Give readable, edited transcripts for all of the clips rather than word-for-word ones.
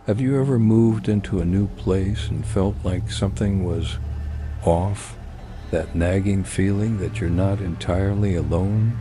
Have you ever moved into a new place and felt like something was off? That nagging feeling that you're not entirely alone?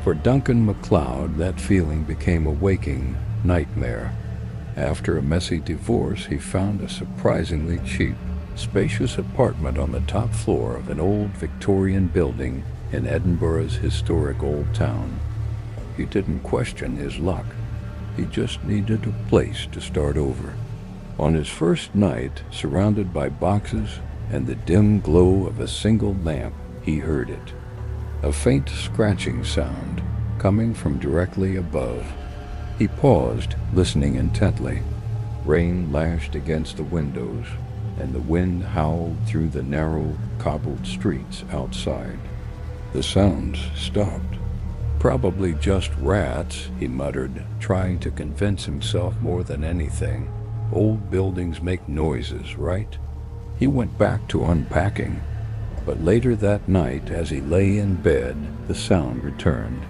For Duncan MacLeod, that feeling became a waking nightmare. After a messy divorce, he found a surprisingly cheap, spacious apartment on the top floor of an old Victorian building in Edinburgh's historic old town. He didn't question his luck. He just needed a place to start over. On his first night, surrounded by boxes and the dim glow of a single lamp, he heard it. A faint scratching sound coming from directly above. He paused, listening intently. Rain lashed against the windows, and the wind howled through the narrow, cobbled streets outside. The sounds stopped. Probably just rats, he muttered, trying to convince himself more than anything. Old buildings make noises, right? He went back to unpacking. But later that night, as he lay in bed, the sound returned.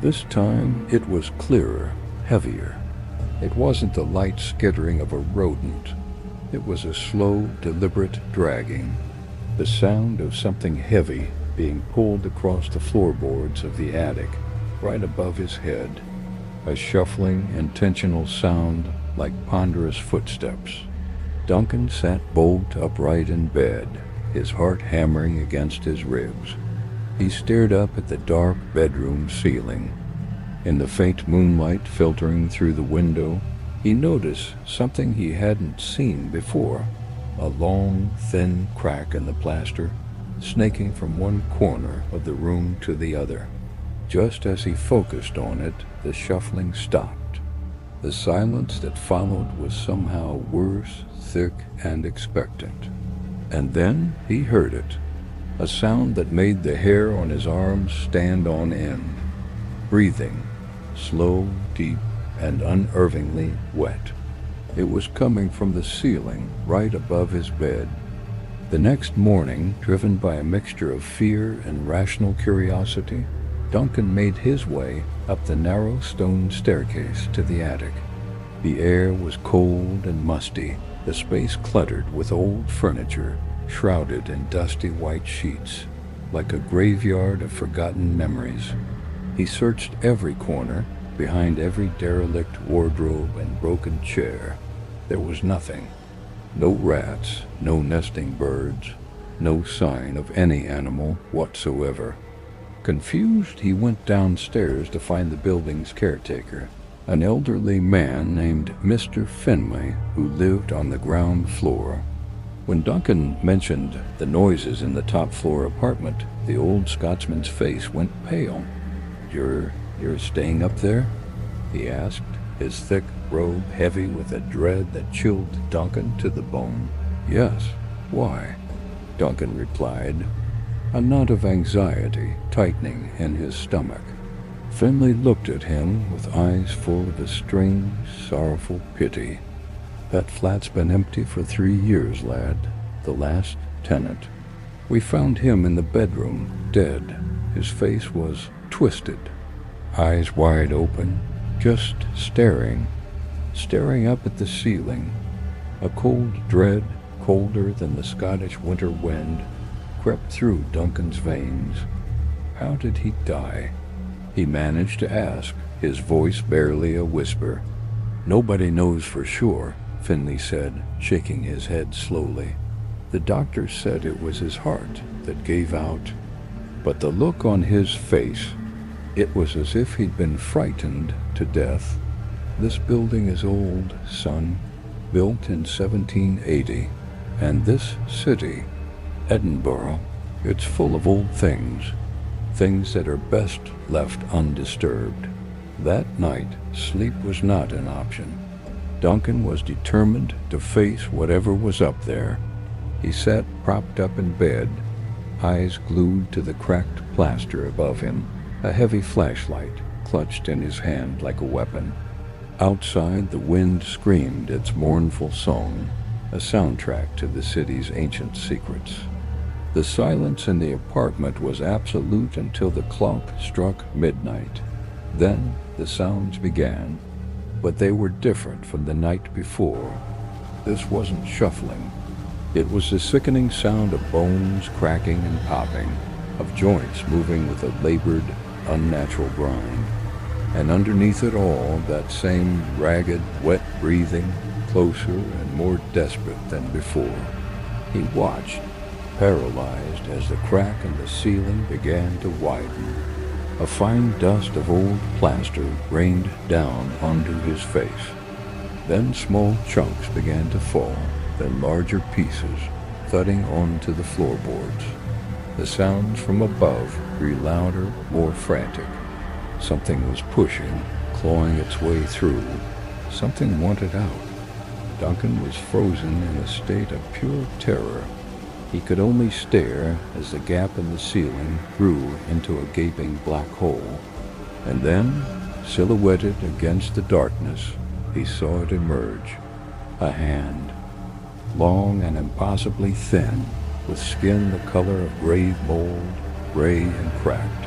This time it was clearer, heavier. It wasn't the light skittering of a rodent. It was a slow, deliberate dragging. The sound of something heavy being pulled across the floorboards of the attic, right above his head. A shuffling, intentional sound like ponderous footsteps. Duncan sat bolt upright in bed, his heart hammering against his ribs. He stared up at the dark bedroom ceiling. In the faint moonlight filtering through the window, he noticed something he hadn't seen before. A long, thin crack in the plaster, snaking from one corner of the room to the other. Just as he focused on it, the shuffling stopped. The silence that followed was somehow worse, thick, and expectant. And then he heard it, a sound that made the hair on his arms stand on end. Breathing, slow, deep, and unervingly wet. It was coming from the ceiling right above his bed. The next morning, driven by a mixture of fear and rational curiosity, Duncan made his way up the narrow stone staircase to the attic. The air was cold and musty, the space cluttered with old furniture, shrouded in dusty white sheets, like a graveyard of forgotten memories. He searched every corner, behind every derelict wardrobe and broken chair. There was nothing. No rats, no nesting birds, no sign of any animal whatsoever. Confused, he went downstairs to find the building's caretaker, an elderly man named Mr. Finlay, who lived on the ground floor. When Duncan mentioned the noises in the top-floor apartment, the old Scotsman's face went pale. You're staying up there?" he asked, his thick robe heavy with a dread that chilled Duncan to the bone. "Yes. Why?" Duncan replied, a knot of anxiety tightening in his stomach. Finlay looked at him with eyes full of a strange, sorrowful pity. "That flat's been empty for 3 years, lad. The last tenant. We found him in the bedroom, dead. His face was twisted, eyes wide open, just staring up at the ceiling. A cold dread, colder than the Scottish winter wind, crept through Duncan's veins. How did he die?" he managed to ask, his voice barely a whisper. "Nobody knows for sure," Finlay said, shaking his head slowly. "The doctor said it was his heart that gave out. But the look on his face, it was as if he'd been frightened to death. This building is old, son, built in 1780, and this city, Edinburgh, it's full of old things that are best left undisturbed." That night, sleep was not an option. Duncan was determined to face whatever was up there. He sat propped up in bed, eyes glued to the cracked plaster above him, a heavy flashlight clutched in his hand like a weapon. Outside, the wind screamed its mournful song, a soundtrack to the city's ancient secrets. The silence in the apartment was absolute until the clock struck midnight. Then the sounds began. but they were different from the night before. This wasn't shuffling. It was the sickening sound of bones cracking and popping, of joints moving with a labored, unnatural grind. And underneath it all, that same ragged, wet breathing, closer and more desperate than before. He watched, paralyzed, as the crack in the ceiling began to widen. A fine dust of old plaster rained down onto his face. Then small chunks began to fall, then larger pieces, thudding onto the floorboards. The sounds from above grew louder, more frantic. Something was pushing, clawing its way through. Something wanted out. Duncan was frozen in a state of pure terror. He could only stare as the gap in the ceiling grew into a gaping black hole. And then, silhouetted against the darkness, he saw it emerge. A hand, long and impossibly thin, with skin the color of grave mold, gray and cracked.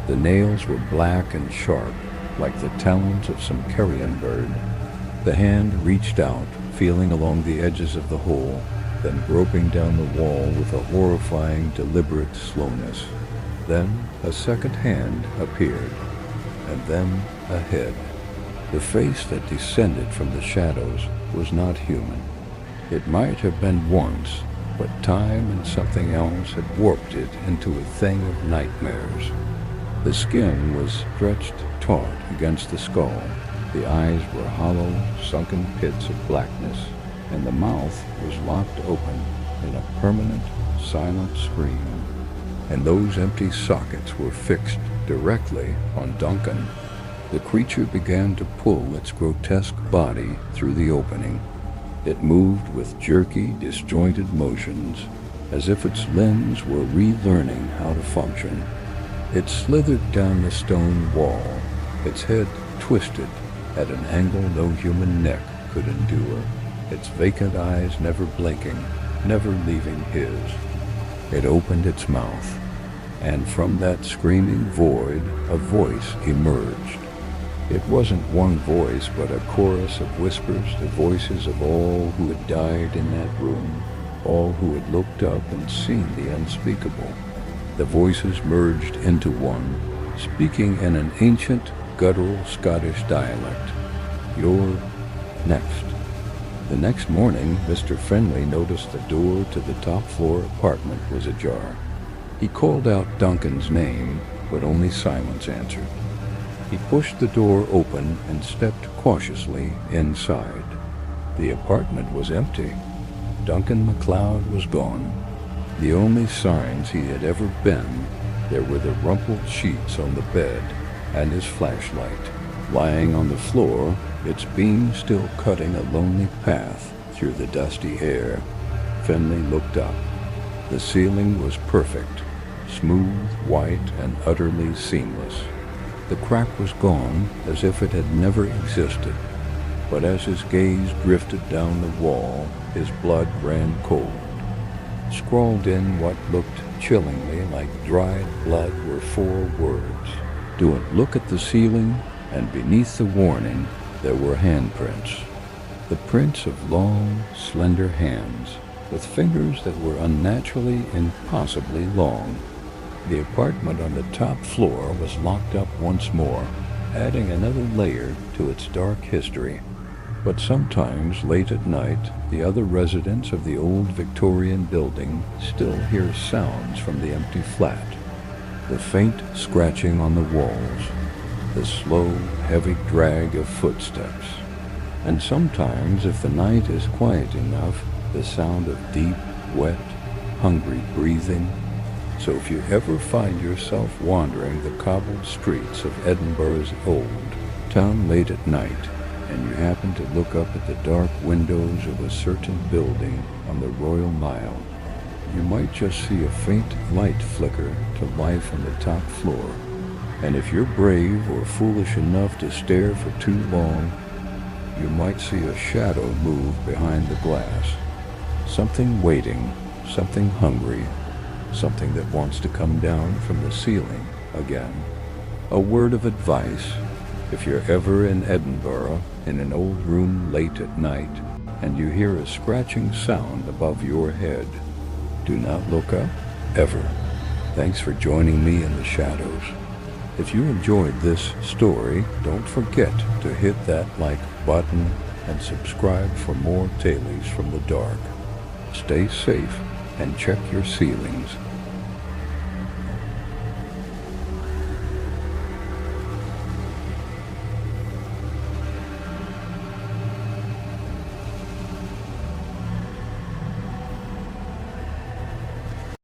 The nails were black and sharp, like the talons of some carrion bird. The hand reached out, feeling along the edges of the hole, then groping down the wall with a horrifying, deliberate slowness. Then a second hand appeared, and then a head. The face that descended from the shadows was not human. It might have been once, but time and something else had warped it into a thing of nightmares. The skin was stretched taut against the skull. The eyes were hollow, sunken pits of blackness, and the mouth was locked open in a permanent, silent scream. And those empty sockets were fixed directly on Duncan. The creature began to pull its grotesque body through the opening. It moved with jerky, disjointed motions, as if its limbs were relearning how to function. It slithered down the stone wall, its head twisted at an angle no human neck could endure, its vacant eyes never blinking, never leaving his. It opened its mouth, and from that screaming void a voice emerged. It wasn't one voice, but a chorus of whispers, the voices of all who had died in that room, all who had looked up and seen the unspeakable. The voices merged into one, speaking in an ancient, guttural Scottish dialect. "You're next." The next morning, Mr. Fenley noticed the door to the top-floor apartment was ajar. He called out Duncan's name, but only silence answered. He pushed the door open and stepped cautiously inside. The apartment was empty. Duncan MacLeod was gone. The only signs he had ever been, there were the rumpled sheets on the bed and his flashlight, lying on the floor, its beam still cutting a lonely path through the dusty air. Fenley looked up. The ceiling was perfect, smooth, white, and utterly seamless. The crack was gone, as if it had never existed, but as his gaze drifted down the wall, his blood ran cold. Scrawled in what looked chillingly like dried blood were 4 words. "Don't look at the ceiling," and beneath the warning there were handprints. The prints of long, slender hands, with fingers that were unnaturally, impossibly long. The apartment on the top floor was locked up once more, adding another layer to its dark history. But sometimes, late at night, the other residents of the old Victorian building still hear sounds from the empty flat. The faint scratching on the walls, the slow, heavy drag of footsteps. And sometimes, if the night is quiet enough, the sound of deep, wet, hungry breathing. So if you ever find yourself wandering the cobbled streets of Edinburgh's old town late at night, and you happen to look up at the dark windows of a certain building on the Royal Mile, you might just see a faint light flicker to life on the top floor. And if you're brave or foolish enough to stare for too long, you might see a shadow move behind the glass. Something waiting, something hungry, something that wants to come down from the ceiling again. A word of advice, If you're ever in Edinburgh, in an old room late at night, and you hear a scratching sound above your head, do not look up, ever. Thanks for joining me in the shadows. If you enjoyed this story, don't forget to hit that like button and subscribe for more tales from the dark. Stay safe and check your ceilings.